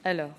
Alors,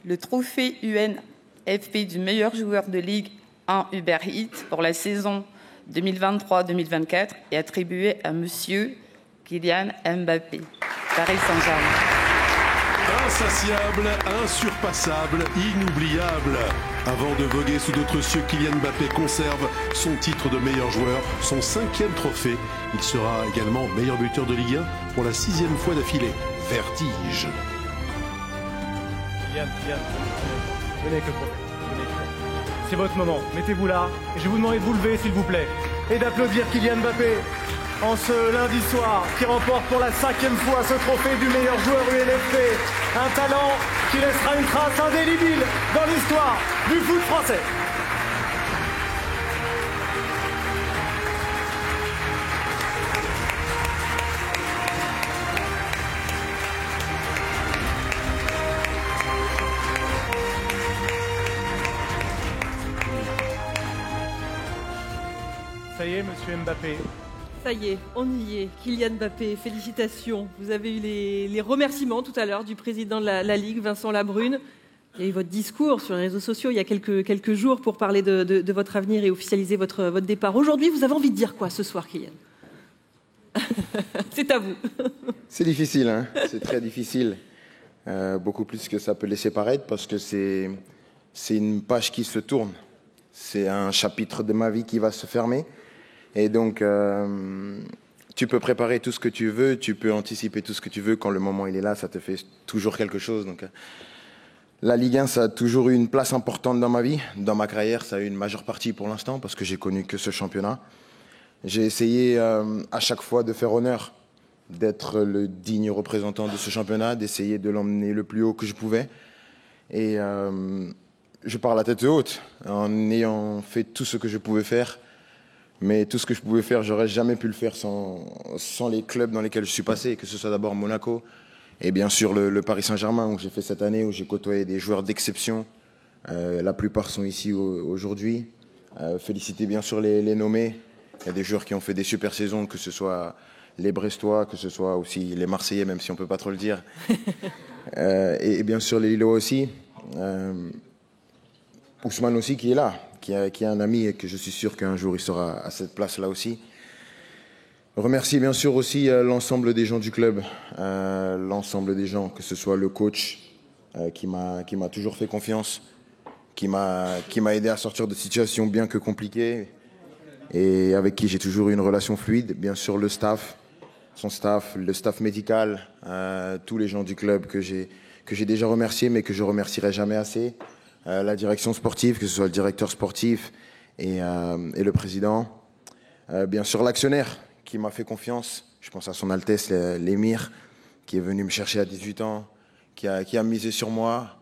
le trophée UNFP du meilleur joueur de Ligue 1 Uber Eats pour la saison 2023-2024 est attribué à Monsieur Kylian Mbappé, Paris Saint-Germain. Insatiable, insurpassable, inoubliable. Avant de voguer sous d'autres cieux, Kylian Mbappé conserve son titre de meilleur joueur, son 5e trophée. Il sera également meilleur buteur de Ligue 1 pour la 6e fois d'affilée. Vertige. Kylian, venez avec le trophée. C'est votre moment, mettez-vous là, et je vais vous demander de vous lever s'il vous plaît, et d'applaudir Kylian Mbappé en ce lundi soir, qui remporte pour la 5e fois ce trophée du meilleur joueur UNFP. Un talent qui laissera une trace indélébile dans l'histoire du foot français. Ça y est, monsieur Mbappé. Ça y est, on y est. Kylian Mbappé, félicitations. Vous avez eu les remerciements tout à l'heure du président de la Ligue, Vincent Labrune. Il y a eu votre discours sur les réseaux sociaux il y a quelques jours pour parler de votre avenir et officialiser votre départ. Aujourd'hui, vous avez envie de dire quoi ce soir, Kylian? C'est à vous. C'est difficile, hein, c'est très difficile. Beaucoup plus que ça peut laisser paraître parce que c'est une page qui se tourne. C'est un chapitre de ma vie qui va se fermer. Et donc, tu peux préparer tout ce que tu veux, tu peux anticiper tout ce que tu veux. Quand le moment il est là, ça te fait toujours quelque chose. Donc, la Ligue 1, ça a toujours eu une place importante dans ma vie. Dans ma carrière, ça a eu une majeure partie pour l'instant parce que j'ai connu que ce championnat. J'ai essayé à chaque fois de faire honneur, d'être le digne représentant de ce championnat, d'essayer de l'emmener le plus haut que je pouvais. Et je pars la tête haute en ayant fait tout ce que je pouvais faire. Mais tout ce que je pouvais faire, j'aurais jamais pu le faire sans les clubs dans lesquels je suis passé, que ce soit d'abord Monaco et bien sûr le Paris Saint-Germain où j'ai fait cette année, où j'ai côtoyé des joueurs d'exception. La plupart sont ici aujourd'hui. Féliciter bien sûr les nommés. Il y a des joueurs qui ont fait des super saisons, que ce soit les Brestois, que ce soit aussi les Marseillais, même si on ne peut pas trop le dire. Et bien sûr les Lillois aussi. Ousmane aussi qui est là, qui est un ami et que je suis sûr qu'un jour il sera à cette place-là aussi. Remercier bien sûr aussi l'ensemble des gens du club, l'ensemble des gens, que ce soit le coach qui m'a toujours fait confiance, qui m'a aidé à sortir de situations bien que compliquées et avec qui j'ai toujours eu une relation fluide. Bien sûr le staff, son staff, le staff médical, tous les gens du club que j'ai déjà remerciés mais que je remercierai jamais assez. La direction sportive, que ce soit le directeur sportif et le président. Bien sûr, l'actionnaire qui m'a fait confiance. Je pense à son Altesse, l'émir, qui est venu me chercher à 18 ans, qui a misé sur moi,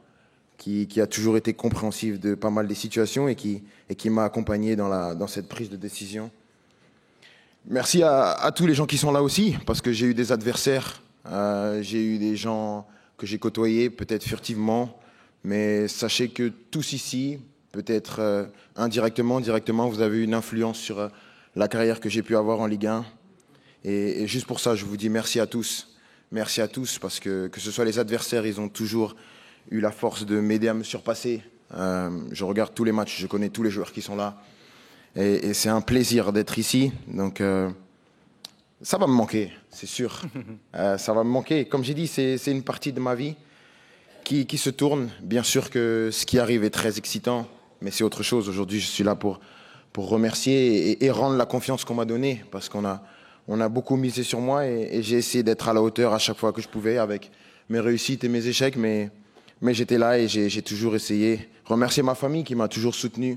qui a toujours été compréhensif de pas mal des situations et qui m'a accompagné dans cette prise de décision. Merci à tous les gens qui sont là aussi, parce que j'ai eu des adversaires, j'ai eu des gens que j'ai côtoyés, peut-être furtivement, mais sachez que tous ici, peut-être indirectement, directement, vous avez eu une influence sur la carrière que j'ai pu avoir en Ligue 1. Et juste pour ça, je vous dis merci à tous. Merci à tous, parce que ce soit les adversaires, ils ont toujours eu la force de m'aider à me surpasser. Je regarde tous les matchs, je connais tous les joueurs qui sont là. Et c'est un plaisir d'être ici. Donc, ça va me manquer, c'est sûr. Ça va me manquer. Comme j'ai dit, c'est une partie de ma vie qui se tourne. Bien sûr que ce qui arrive est très excitant, mais c'est autre chose. Aujourd'hui, je suis là pour remercier et rendre la confiance qu'on m'a donnée, parce qu'on a beaucoup misé sur moi et j'ai essayé d'être à la hauteur à chaque fois que je pouvais, avec mes réussites et mes échecs, mais j'étais là et j'ai toujours essayé. Remercier ma famille qui m'a toujours soutenu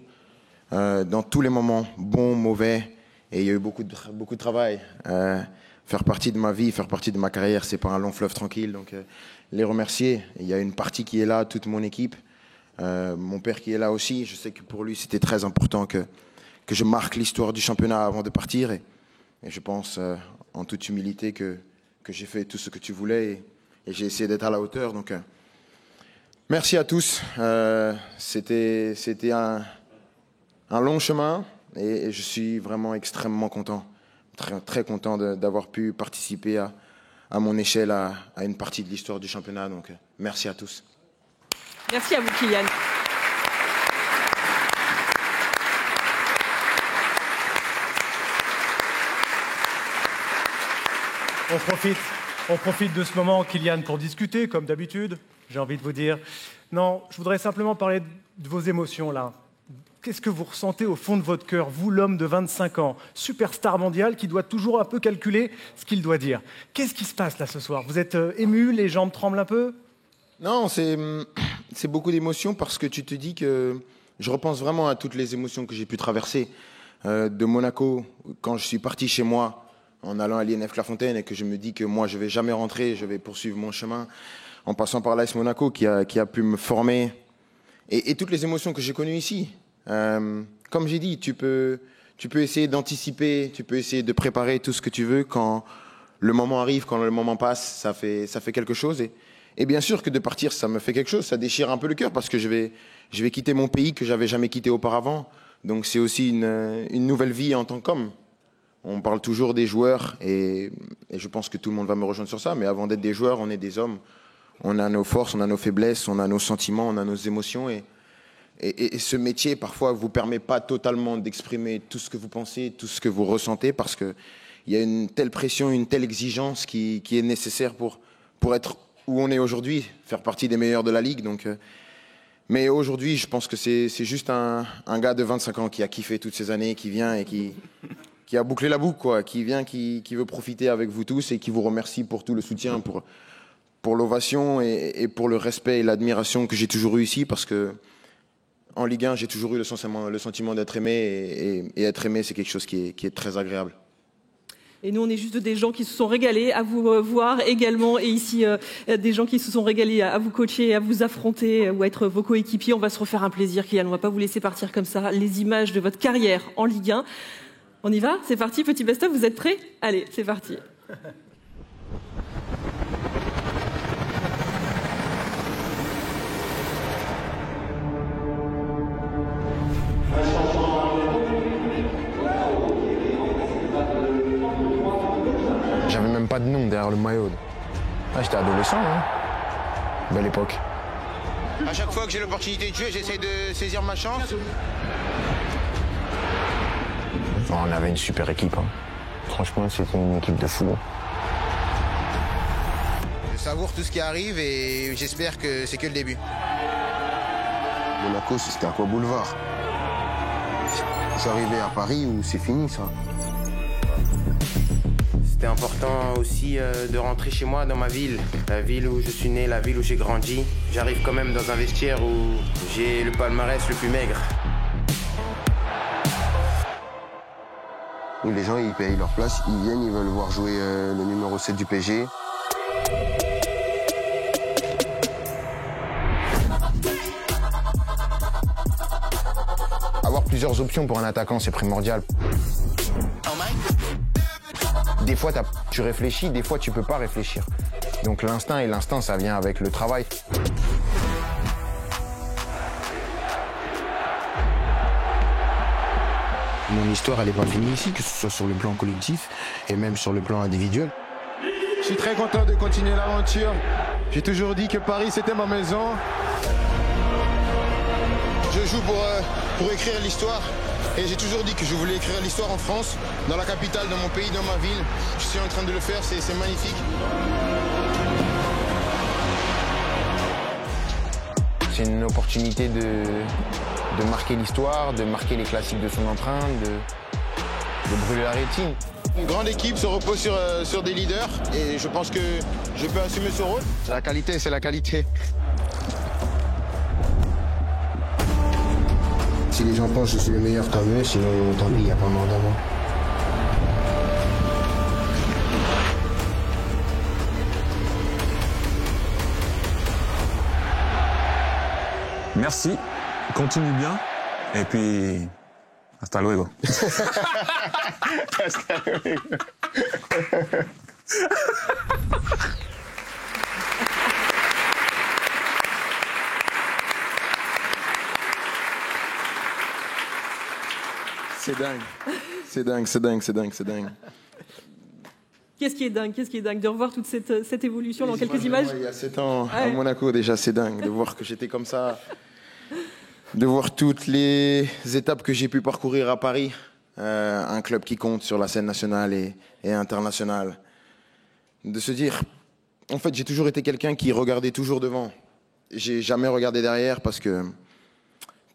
dans tous les moments, bons, mauvais, et il y a eu beaucoup de travail. Faire partie de ma vie, faire partie de ma carrière, c'est pas un long fleuve tranquille, donc les remercier. Il y a une partie qui est là, toute mon équipe, mon père qui est là aussi. Je sais que pour lui, c'était très important que je marque l'histoire du championnat avant de partir, et je pense en toute humilité que j'ai fait tout ce que tu voulais et j'ai essayé d'être à la hauteur. Donc, merci à tous. C'était un long chemin et je suis vraiment extrêmement content, très content d'avoir pu participer à mon échelle, à une partie de l'histoire du championnat. Donc, merci à tous. Merci à vous, Kylian. On profite de ce moment, Kylian, pour discuter, comme d'habitude, j'ai envie de vous dire. Non, je voudrais simplement parler de vos émotions, là. Qu'est-ce que vous ressentez au fond de votre cœur, vous, l'homme de 25 ans, superstar mondial, qui doit toujours un peu calculer ce qu'il doit dire? Qu'est-ce qui se passe, là, ce soir? Vous êtes ému, les jambes tremblent un peu? Non, c'est beaucoup d'émotions parce que tu te dis que je repense vraiment à toutes les émotions que j'ai pu traverser. De Monaco, quand je suis parti chez moi, en allant à l'INF Clairefontaine et que je me dis que moi, je vais jamais rentrer, je vais poursuivre mon chemin, en passant par l'AS Monaco qui a pu me former et toutes les émotions que j'ai connues ici. Comme j'ai dit, tu peux essayer d'anticiper, tu peux essayer de préparer tout ce que tu veux. Quand le moment arrive, quand le moment passe, ça fait quelque chose. Et bien sûr que de partir, ça me fait quelque chose, ça déchire un peu le cœur parce que je vais quitter mon pays que j'avais jamais quitté auparavant. Donc c'est aussi une nouvelle vie en tant qu'homme. On parle toujours des joueurs et je pense que tout le monde va me rejoindre sur ça, mais avant d'être des joueurs, on est des hommes. On a nos forces, on a nos faiblesses, on a nos sentiments, on a nos émotions et ce métier, parfois, vous permet pas totalement d'exprimer tout ce que vous pensez, tout ce que vous ressentez parce que il y a une telle pression, une telle exigence qui est nécessaire pour être où on est aujourd'hui, faire partie des meilleurs de la Ligue. Donc, mais aujourd'hui, je pense que c'est juste un gars de 25 ans qui a kiffé toutes ces années, qui vient et qui a bouclé la boucle, quoi, qui vient, qui veut profiter avec vous tous et qui vous remercie pour tout le soutien, pour l'ovation et pour le respect et l'admiration que j'ai toujours eu ici, parce que en Ligue 1, j'ai toujours eu le sentiment d'être aimé et être aimé, c'est quelque chose qui est très agréable. Et nous, on est juste des gens qui se sont régalés à vous voir également. Et ici, des gens qui se sont régalés à vous coacher, à vous affronter ou à être vos coéquipiers. On va se refaire un plaisir, Kylian. On ne va pas vous laisser partir comme ça. Les images de votre carrière en Ligue 1. On y va? C'est parti, petit best-of, vous êtes prêts? Allez, c'est parti. J'avais même pas de nom derrière le maillot. Ah, j'étais adolescent, hein. Belle époque. À chaque fois que j'ai l'opportunité de jouer, j'essaie de saisir ma chance. On avait une super équipe. Hein. Franchement, c'était une équipe de fous. Je savoure tout ce qui arrive et j'espère que c'est que le début. Monaco, c'était un quoi boulevard. Je suis arrivé à Paris où c'est fini, ça. C'était important aussi de rentrer chez moi, dans ma ville. La ville où je suis né, la ville où j'ai grandi. J'arrive quand même dans un vestiaire où j'ai le palmarès le plus maigre. Les gens, ils payent leur place, ils viennent, ils veulent voir jouer le numéro 7 du PSG. Avoir plusieurs options pour un attaquant, c'est primordial. Des fois, tu réfléchis, des fois, tu peux pas réfléchir. Donc l'instinct, et l'instinct, ça vient avec le travail. Mon histoire, elle n'est pas finie ici, que ce soit sur le plan collectif et même sur le plan individuel. Je suis très content de continuer l'aventure. J'ai toujours dit que Paris, c'était ma maison. Je joue pour écrire l'histoire. Et j'ai toujours dit que je voulais écrire l'histoire en France, dans la capitale, dans mon pays, dans ma ville. Je suis en train de le faire, c'est magnifique. C'est une opportunité de marquer l'histoire, de marquer les classiques de son empreinte, de brûler la rétine. Une grande équipe se repose sur des leaders et je pense que je peux assumer ce rôle. La qualité, c'est la qualité. Si les gens pensent que je suis le meilleur, tant mieux, sinon tant pis, il n'y a pas mort d'avant. Merci, continue bien, et puis hasta luego. Hasta luego. C'est dingue. C'est dingue, c'est dingue, c'est dingue, c'est dingue. Qu'est-ce qui est dingue de revoir toute cette évolution dans quelques images. Il y a 7 ans à Monaco déjà, c'est dingue de voir que j'étais comme ça, de voir toutes les étapes que j'ai pu parcourir à Paris, un club qui compte sur la scène nationale et internationale, de se dire, en fait j'ai toujours été quelqu'un qui regardait toujours devant, j'ai jamais regardé derrière parce que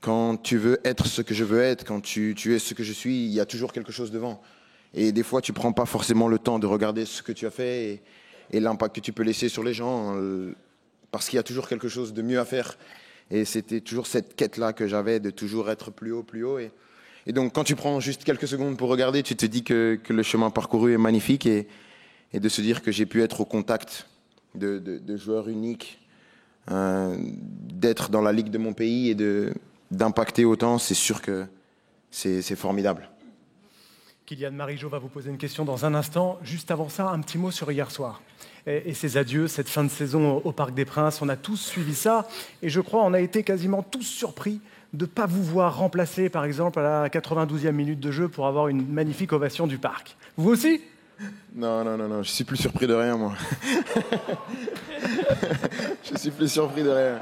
quand tu veux être ce que je veux être, quand tu es ce que je suis, il y a toujours quelque chose devant. Et des fois, tu ne prends pas forcément le temps de regarder ce que tu as fait et l'impact que tu peux laisser sur les gens, parce qu'il y a toujours quelque chose de mieux à faire. Et c'était toujours cette quête-là que j'avais, de toujours être plus haut, plus haut. Et donc, quand tu prends juste quelques secondes pour regarder, tu te dis que le chemin parcouru est magnifique et de se dire que j'ai pu être au contact de joueurs uniques, d'être dans la ligue de mon pays et d'impacter autant, c'est sûr que c'est formidable. Kylian Marie-Jo va vous poser une question dans un instant. Juste avant ça, un petit mot sur hier soir et ces adieux, cette fin de saison au Parc des Princes. On a tous suivi ça et je crois on a été quasiment tous surpris de ne pas vous voir remplacer, par exemple, à la 92e minute de jeu pour avoir une magnifique ovation du Parc. Vous aussi ? Non, je suis plus surpris de rien, moi. Je suis plus surpris de rien.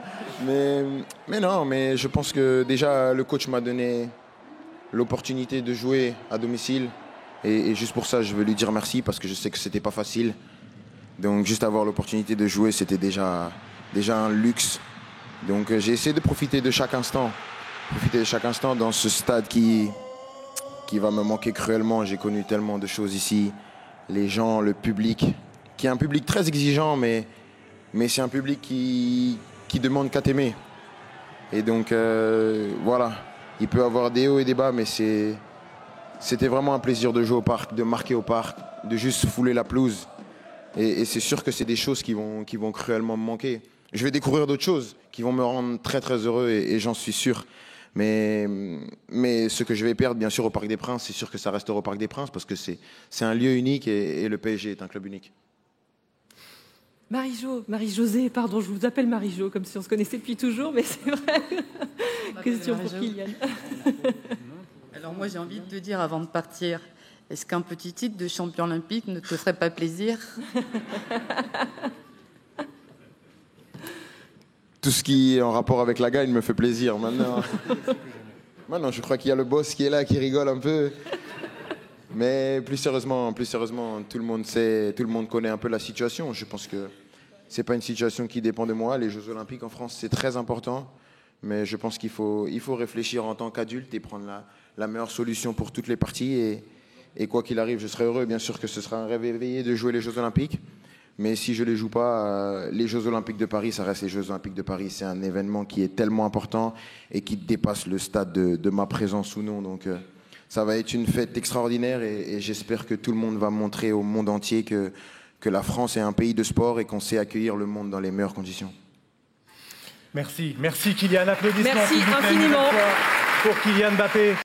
Mais je pense que déjà, le coach m'a donné l'opportunité de jouer à domicile. Et juste pour ça, je veux lui dire merci parce que je sais que c'était pas facile. Donc juste avoir l'opportunité de jouer, c'était déjà un luxe. Donc j'ai essayé de profiter de chaque instant. Dans ce stade qui va me manquer cruellement. J'ai connu tellement de choses ici. Les gens, le public, qui est un public très exigeant, mais c'est un public qui demande qu'à t'aimer. Et donc voilà. Il peut y avoir des hauts et des bas, mais c'était vraiment un plaisir de jouer au parc, de marquer au parc, de juste fouler la pelouse. Et c'est sûr que c'est des choses qui vont cruellement me manquer. Je vais découvrir d'autres choses qui vont me rendre très très heureux et j'en suis sûr. Mais ce que je vais perdre, bien sûr, au Parc des Princes, c'est sûr que ça restera au Parc des Princes parce que c'est un lieu unique et le PSG est un club unique. Marie-Josée, pardon, je vous appelle Marie-Jo, comme si on se connaissait depuis toujours, mais c'est vrai. Question pour Kylian. Alors moi, j'ai envie de te dire avant de partir, est-ce qu'un petit titre de champion olympique ne te ferait pas plaisir ? Tout ce qui est en rapport avec la gagne me fait plaisir. Maintenant, je crois qu'il y a le boss qui est là, qui rigole un peu. Mais plus sérieusement, tout le monde sait, tout le monde connaît un peu la situation. Je pense que c'est pas une situation qui dépend de moi. Les Jeux Olympiques en France, c'est très important. Mais je pense qu'il faut réfléchir en tant qu'adulte et prendre la meilleure solution pour toutes les parties. Et quoi qu'il arrive, je serai heureux. Bien sûr que ce sera un rêve éveillé de jouer les Jeux Olympiques. Mais si je ne les joue pas, les Jeux Olympiques de Paris, ça reste les Jeux Olympiques de Paris. C'est un événement qui est tellement important et qui dépasse le stade de ma présence ou non. Donc ça va être une fête extraordinaire et j'espère que tout le monde va montrer au monde entier que la France est un pays de sport et qu'on sait accueillir le monde dans les meilleures conditions. Merci Kylian. Applaudissements. Merci infiniment pour Kylian Mbappé.